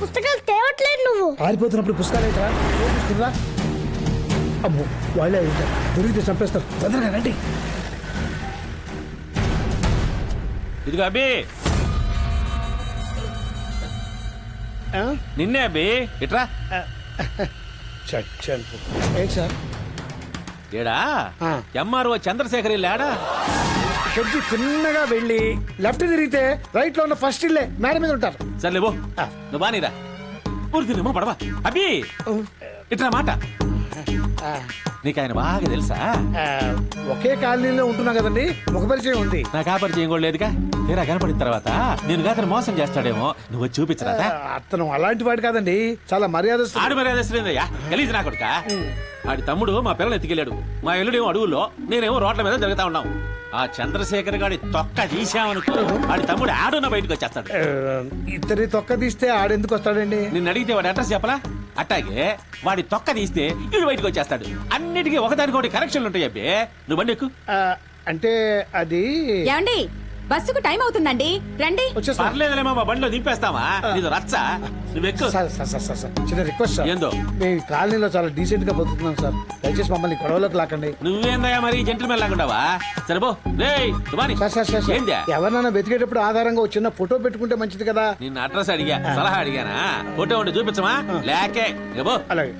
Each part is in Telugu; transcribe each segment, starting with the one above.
పుస్తకాలు తేవట్లేదు నువ్వు. ఆరిపోతున్నప్పుడు పుస్తకాలు ఏంట్రా? పుస్తకరా అమ్మో వాళ్ళే ఉంటారు, దొరికితే చంపేస్తారు. తొందరగా రండి. ఇదిగో అబ్బి, నిన్నే అబ్బి, ఇట్రా. ఏంటి సార్? ఏడా ఎంఆర్ఓ చంద్రశేఖర్ లేడా? కొద్ది చిన్నగా వెళ్ళి లెఫ్ట్ తిరిగితే రైట్ లో ఉన్న ఫస్ట్ ఇల్లే మేడ మీద ఉంటారు. సర్లే బో, నువ్వు బానీరా. పూర్తినేమో పడవా అబ్బి, ఇట్లా మాట. నీకు ఆయన బాగా తెలుసా? ఒకే కాలనీలో ఉంటున్నా కదండి, ముఖ పరిచయం ఉంది. నాకు ఆ పరిచయం కూడా లేదుగా. తీరా కనపడిన తర్వాత నేను అతను మోసం చేస్తాడేమో, నువ్వు చూపించరా? అతను అలాంటి వాడు కాదండి, చాలా మర్యాద. ఆడు మర్యాదయ్యా, గలీజ్ నా కొడుక. ఆడి తమ్ముడు మా పిల్లలు ఎత్తుకెళ్ళాడు. మా ఇల్లుడేమో అడవుల్లో, నేనేమో రోడ్ల మీద జరుగుతా ఉన్నాం. ఆ చంద్రశేఖర్ గాడి తొక్క తీసామనుకో, ఆడి తమ్ముడు ఆడున్న బయటకు వచ్చేస్తాడు. ఇద్దరి తొక్క తీస్తే ఆడెందుకు వస్తాడండి? నిన్ను అడిగితే వాడి అడ్రస్ చెప్పలా? అట్టాగే వాడి తొక్క తీస్తే వీడు బయటకు వచ్చేస్తాడు. అన్నిటికీ ఒకదానికొకటి కరెక్షన్లు ఉంటాయి. అబ్బే నువ్వు బండి ఎక్కు. అంటే అది ఏమండి, బస్సుకు టైం అవుతుందండి, రండి. పర్లేదులేమా, మా బండిలో దింపేస్తావా? నీది రచ్చ, నువ్వెక్కు. చిన్న రిక్వెస్ట్ సార్, ఏందో? మేము కాలనీలో చాలా డీసెంట్ గా బతుకుతున్నాం సార్, దయచేసి మమ్మల్ని గొడవలోకి లాకండి. నువ్వేందయ్యా మరి జెంటిల్మెన్ లాగుండావా? సరేపో ఎవరినైనా వెతికేటప్పుడు ఆధారంగా చిన్న ఫోటో పెట్టుకుంటే మంచిది కదా. నిన్న అడ్రస్ అడిగా, సలహా అడిగానా? ఫోటో ఉంటే చూపించమా? లేకే అలాగే.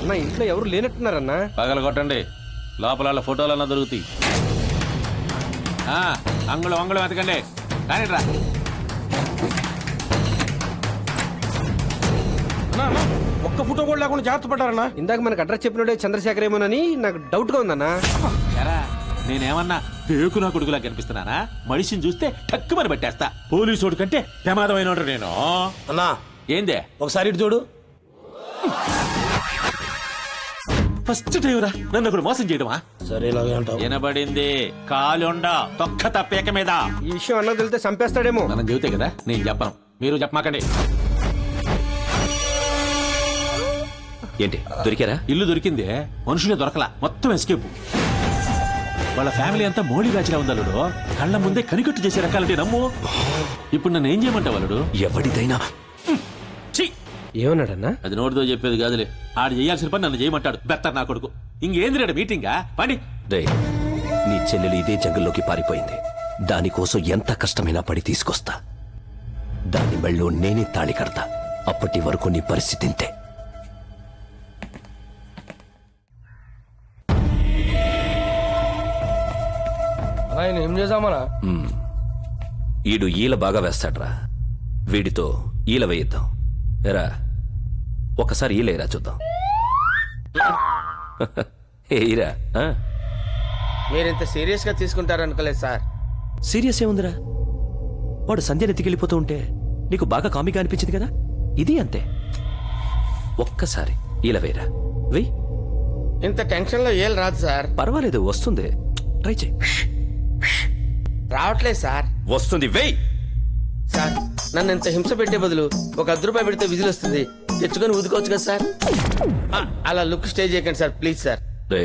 అన్నా ఇంట్లో ఎవరు లేనట్టున్నారన్నా? పగల కొట్టండి, లోపల ఫోటోలన్నా దొరుకుతాయి. అంగుళం అంగుళం వెతకండి, కానీ రా. ఒక్క ఫోటో కూడా లేకుండా జాగ్రత్త పడ్డారన్నా. ఇందాక మనకు అడ్రస్ చెప్పినోడే చంద్రశేఖర్ ఏమోనని నాకు డౌట్ గా ఉందన్నా. నేనేమన్నా పేకు నా కొడుకులా కనిపిస్తున్నానా? మనిషిని చూస్తే టక్కుమని పట్టేస్తా. పోలీసోడు కంటే ప్రమాదమైన నేను. అన్నా ఏందే, ఒకసారి ఇటు చూడు. ఫస్ట్ టైం రా నన్ను ఒకడు మోసం చేయడమా? సరే వినబడింది, కాలుండ తొక్క తప్పేక మీద. ఈ విషయం అన్న తెలితే చంపేస్తాడేమో. మనం చెబితే కదా, నేను చెప్పను, మీరు చెప్పమాకండి. ఏంటి దొరికారా? ఇల్లు దొరికింది, మనుషులే దొరకలా, మొత్తం ఎస్కేప్. వాళ్ళ ఫ్యామిలీ అంతా మోడీ బ్యాచ్లా ఉందల్లుడు. కళ్ళ ముందే కనికట్టు చేసే రకాలంటే నమ్ము. ఇప్పుడు నన్ను ఏం చేయమంటావు అల్లుడు? ఎవడిదైనా ఏమన్నాడన్నా? అది నోటితో చెప్పేది కాదులే. ఆడు చేయాల్సిన పని నన్ను చేయమంటాడు. బెత్తర్ నా కొడుకు. ఇంకేంది మీటింగా పండి. నీ చెల్లెలు ఇదే జంగల్లోకి పారిపోయింది. దానికోసం ఎంత కష్టమైనా పడి తీసుకొస్తా. దాని మెళ్ళో నేనే తాళి కడతా. అప్పటి వరకు నీ పరిస్థితి ఇంతే. ఏం చేద్దామనా? ఈడు ఈల బాగా వేస్తాడ్రా, వీడితో ఈల వేయిద్దాం. ఎరా ఒకసారి ఈలేరా చూద్దాం. ఏరా మీరింత సీరియస్ గా తీసుకుంటారనుకోలేదు సార్. సీరియస్ ఏముందిరా? వాడు సంధ్యని ఎత్తికెళ్ళిపోతూ ఉంటే నీకు బాగా కామిగా అనిపించింది కదా, ఇది అంతే. ఒక్కసారి ఈల వేరా, వెయ్యి. ఇంత టెన్షన్ లో ఏం రాదు సార్. పర్వాలేదు, వస్తుంది, ట్రై చేయి. రావట్లేదు సార్. వస్తుంది, వెయ్యి. సార్ నన్ను ఇంత హింస పెట్టే బదులు ఒక ₹10 పెడితే విజిల్ వస్తుంది, తెచ్చుకొని ఊదుకోవచ్చు కదా సార్. అలా లుక్ స్టే చేయకండి సార్, ప్లీజ్ సార్. రే,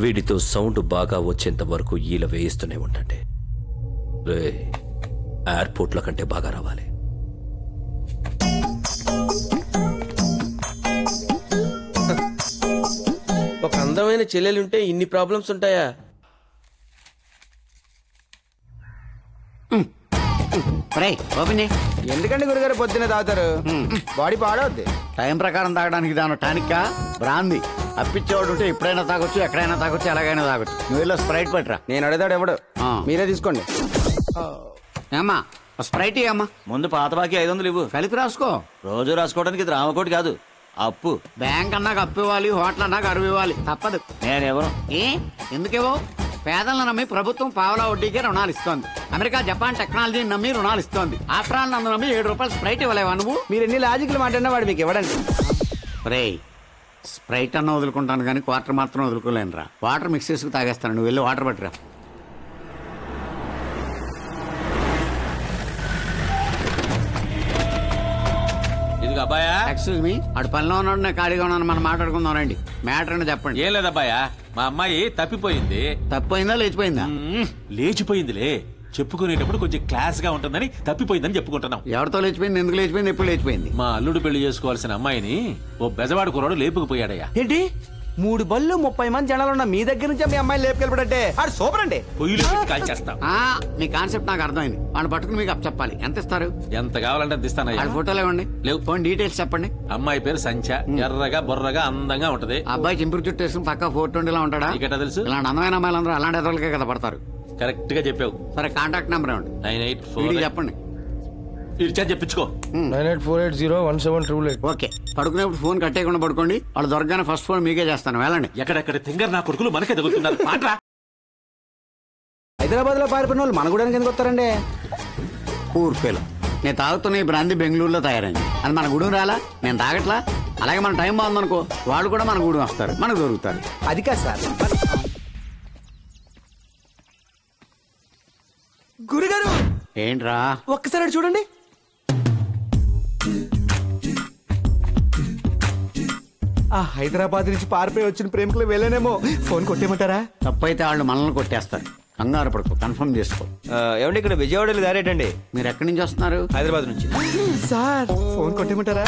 వీడితో సౌండ్ బాగా వచ్చేంత వరకు ఈల వేయిస్తూనే ఉండండి. రే, ఎయిర్పోర్ట్ల కంటే బాగా రావాలి. ఒక అందమైన చెల్లెలుంటే ఇన్ని ప్రాబ్లమ్స్ ఉంటాయా? ఎందుకంటే గురుగారు పొద్దున్నే తాగుతారు? బాడీ పాడవద్ది. టైం ప్రకారం తాగడానికి దాని టానిక్కా బ్రాంది. అప్పిచ్చేవాడు ఉంటే ఎప్పుడైనా తాగొచ్చు, ఎక్కడైనా తాగొచ్చు, ఎలాగైనా తాగొచ్చు. నువ్వు వెళ్ళి స్ప్రైట్ పట్టరా. నేను అడిగాడు ఎవడు, మీరే తీసుకోండి. ఏమ్మా స్ప్రైట్ అమ్మా. ముందు పాత బాకీ 500 ఇవ్వు. కలిపి రాసుకో. రోజు రాసుకోవడానికి ఇది రామకోటి కాదు, అప్పు. బ్యాంక్ అన్నాక అప్పు ఇవ్వాలి, హోటల్ అన్నాక అరువు ఇవ్వాలి, తప్పదు. నేనెవరు? ఎందుకేవో? పేదలను నమ్మి ప్రభుత్వం పావలా వడ్డీకే రుణాలు ఇస్తోంది. అమెరికా, జపాన్ టెక్నాలజీని నమ్మి రుణాలు ఇస్తోంది. ఆఫ్టర్ ఆల్ నన్ను నమ్మి ₹7 స్ప్రైట్ ఇవ్వలేవా నువ్వు? మీరు ఎన్ని లాజిక్లు మాట్లాడినా వాడు మీకు ఇవ్వడండి. రే, స్ప్రైట్ అన్న వదులుకుంటాను కానీ క్వార్టర్ మాత్రం వదులుకోలేను రా. వాటర్ మిక్స్ చేసుకు తాగేస్తాను, నువ్వు వెళ్ళి వాటర్ పట్టురా. ఇదిగో అబ్బాయా. ఎక్స్క్యూజ్ మీ, అటు పనిలో ఉన్నాడు, నేను ఖాళీగా ఉన్నాను, మనం మాట్లాడుకుందాం రండి. మ్యాటర్ అని చెప్పండి. ఏం లేదు అబ్బాయా, మా అమ్మాయి తప్పిపోయింది. తప్పైందా లేచిపోయిందా? లేచిపోయిందిలే. చెప్పుకునేటప్పుడు కొంచెం క్లాస్ గా ఉంటుందని తప్పిపోయిందని చెప్పుకుంటున్నాం. ఎవరితో లేచిపోయింది, ఎందుకు లేచిపోయింది, ఎప్పుడు లేచిపోయింది? మా అల్లుడు పెళ్లి చేసుకోవాల్సిన అమ్మాయిని ఓ బెజవాడు కుర్రాడు లేపుకుపోయాడయ్యా. ఏంటి 3 బళ్ళు 30 మంది జనాలు ఉన్న మీ దగ్గర నుంచి మీ అమ్మాయిని లేపుకెళ్ళబడంటే అది సూపర్ అండి. పొయ్యిలో పెట్టి కాల్చేస్తాం. మీ కాన్సెప్ట్ నాకు అర్థమైంది. వాళ్ళు పట్టుకుని మీకు చెప్పాలి. ఎంత ఇస్తారు? ఎంత కావాలంటే అంత ఇస్తానయ్యా. వాళ్ళ ఫోటోలు ఇవ్వండి. లేవు. ఫోన్ డీటెయిల్స్ చెప్పండి. అమ్మాయి పేరు సంచ. ఎర్రగా బొర్రగా అందంగా ఉంటది. అబ్బాయి చింపురు చుట్టూ వేసుకుని పక్క 420 లా ఉంటాడా? నీకెట్టా తెలుసు? ఇలాంటి అందమైన అమ్మాయిలందరూ అలాంటి ఎదలకే కదా పడతారు. కరెక్ట్ గా చెప్పావు. సరే కాంటాక్ట్ నెంబర్ ఇవ్వండి. 984 చెప్పండి. చెప్పించుకో. 9848017888. ఓకే. పడుకునేప్పుడు ఫోన్ కట్టేయకుండా పడుకోండి. వాళ్ళు దొరకగానే ఫస్ట్ ఫోన్ మీకే చేస్తాను. వెళ్ళండి. ఎక్కడెక్కడ తింగర్ నా కొడుకులు మనకే తగులుతున్నారు. మాట్రా. హైదరాబాద్ లో పారిపోయిన వాళ్ళు మన గూడానికి ఎందుకు వస్తారండి? Poor fellow. నేను తాగుతున్న ఈ బ్రాంతి బెంగళూరులో తయారైంది. అది మన గూడెం రాలా? నేను తాగట్లా. అలాగే మన టైం బాగుందనుకో వాళ్ళు కూడా మన గూడెం వస్తారు, మనకు దొరుకుతారు. అది కాదు సార్. గురుగారు ఏంట్రా? ఒక్కసారి అటు చూడండి. ఆ హైదరాబాద్ నుంచి పారిపోయి వచ్చిన ప్రేమికులు వెళ్ళానేమో. ఫోన్ కొట్టేయమంటారా? తప్పైతే వాళ్ళు మనల్ని కొట్టేస్తారు. కంగారు పడుకో, కన్ఫర్మ్ చేసుకో. ఏమండి ఇక్కడ విజయవాడలో దారేటండి. మీరు ఎక్కడి నుంచి వస్తున్నారు? హైదరాబాద్ నుంచి. సార్ ఫోన్ కొట్టేయమంటారా?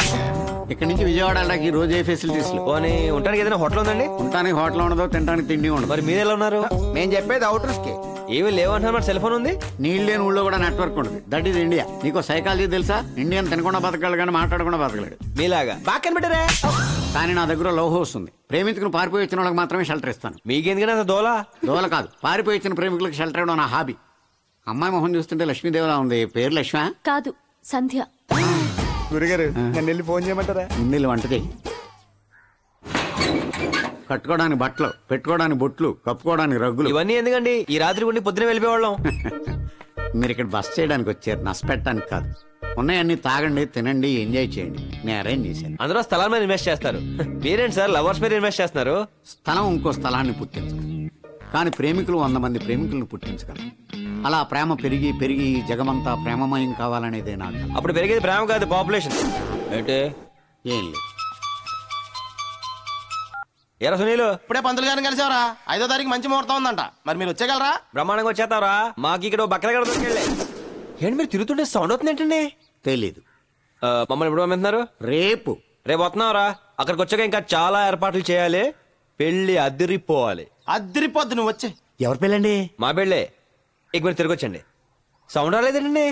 ఇక్కడ నుంచి విజయవాడ వెళ్ళడానికి ఈ రోజు ఏ ఫెసిలిటీస్ పోనీ ఉండడానికి ఏదైనా హోటల్ ఉందండి? ఉంటానికి హోటల్ ఉండదు, తినడానికి తిండి ఉండదు. మరి మీరు ఎలా ఉన్నారు? నేను చెప్పేది అవుటర్స్ కి. ఏమి లేవంటున్నారు. మరి సెల్ ఫోన్ ఉంది. నీళ్ళు లేని ఊళ్ళో కూడా నెట్వర్క్ ఉండదు. That is India. నీకు సైకాలజీ తెలుసా? ఇండియన్ తినకుండా బతకగలడు కానీ మాట్లాడకుండా బతకలేడు. మీలాగా బాగా కనిపెట్టారే. కానీ నా దగ్గర లవ్ హౌస్ ఉంది. ప్రేమికులు పారిపోయి వచ్చిన వాళ్ళకి మాత్రమే షెల్టర్ ఇస్తాను. మీకెందుకనే అంత దోలా? దోల కాదు, పారిపోయి వచ్చిన ప్రేమికులకు షెల్టర్ ఇవ్వడం నా హాబీ. అమ్మాయి మొహం చూస్తుంటే లక్ష్మీదేవిలా ఉంది. పేరు లక్ష్మ కాదు, సంధ్య. గురుగారు నన్ను వెళ్ళి ఫోన్ చేయమంటారా? ముందు వంట చేయి. కట్టుకోవడానికి బట్టలు, పెట్టుకోవడానికి బొట్లు, కప్పుకోవడానికి రగ్గులు. ఇవన్నీ ఎందుకండి? ఈ రాత్రి ఉండి పొద్దున వెళ్ళిపోవాళ్ళం. మీరు ఇక్కడ బస్ చేయడానికి వచ్చారు, నష్టపెట్టడానికి కాదు. ఉన్నాయన్నీ తాగండి, తినండి, ఎంజాయ్ చేయండి. నేను అరేంజ్ చేశాను. అందరూ స్థలాల మీద ఇన్వెస్ట్ చేస్తారు. మీరేంటి సార్ లవర్స్ మీద ఇన్వెస్ట్ చేస్తున్నారు? స్థలం ఇంకో స్థలాన్ని పుట్టించదు, కానీ ప్రేమికులు 100 మంది ప్రేమికులను పుట్టించగలరు. అలా ప్రేమ పెరిగి పెరిగి జగమంతా ప్రేమమయం కావాలనేదే నాకు. అప్పుడు పెరిగేది ప్రేమ కాదు, పాపులేషన్. ఏంటి? ఏం లేదు. ఎరా సునీలు, ఇప్పుడే పంతులు గారిని కలిసావరా? 5వ తారీఖు మంచి ముహూర్తం ఉందంట. మరి మీరు వచ్చేగలరా? బ్రహ్మాండంగా వచ్చేస్తావరా? మాకు ఇక్కడ బక్కల గడ దొరికెళ్ళే. ఏంటి మీరు తిరుగుతుంటే సౌండ్ అవుతుంది ఏంటండి? తెలీదు. మమ్మల్ని ఎప్పుడు పంపిస్తున్నారు? రేపు. రేపు వస్తున్నావురా? అక్కడికి వచ్చాక ఇంకా చాలా ఏర్పాట్లు చేయాలి. పెళ్లి అదిరిపోవాలి. అద్దరిపోద్దు, నువ్వు వచ్చే. ఎవరి పెళ్ళండి? మా పెళ్ళే. ఇక మీరు తిరిగి వచ్చండి. సౌండ్ రాలేదండి.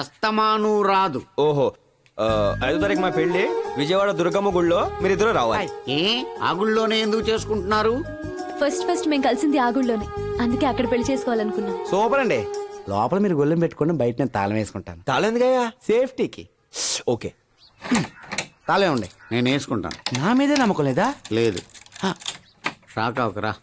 అస్తమాను రాదు. ఓహో, 5వ తారీఖు మా పెళ్లి విజయవాడ దుర్గమ్మ గుళ్ళో మీరిద్దరూ రావాలి. ఏ ఆ గుళ్ళోనే ఎందుకు చేసుకుంటున్నారు? ఫస్ట్ మేము కలిసింది ఆ గుళ్ళోనే, అందుకే అక్కడ పెళ్లి చేసుకోవాలనుకున్నాం. సూపర్ అండి. లోపల మీరు గొల్లెం పెట్టుకుని బయట నేను తాళం వేసుకుంటాను. తాళం ఎందుకయ్యా? సేఫ్టీకి. ఓకే, తాళం ఉండే. నేను వేసుకుంటాను. నా మీదే నమ్మకం లేదా? లేదు. షాక్ అవకరా.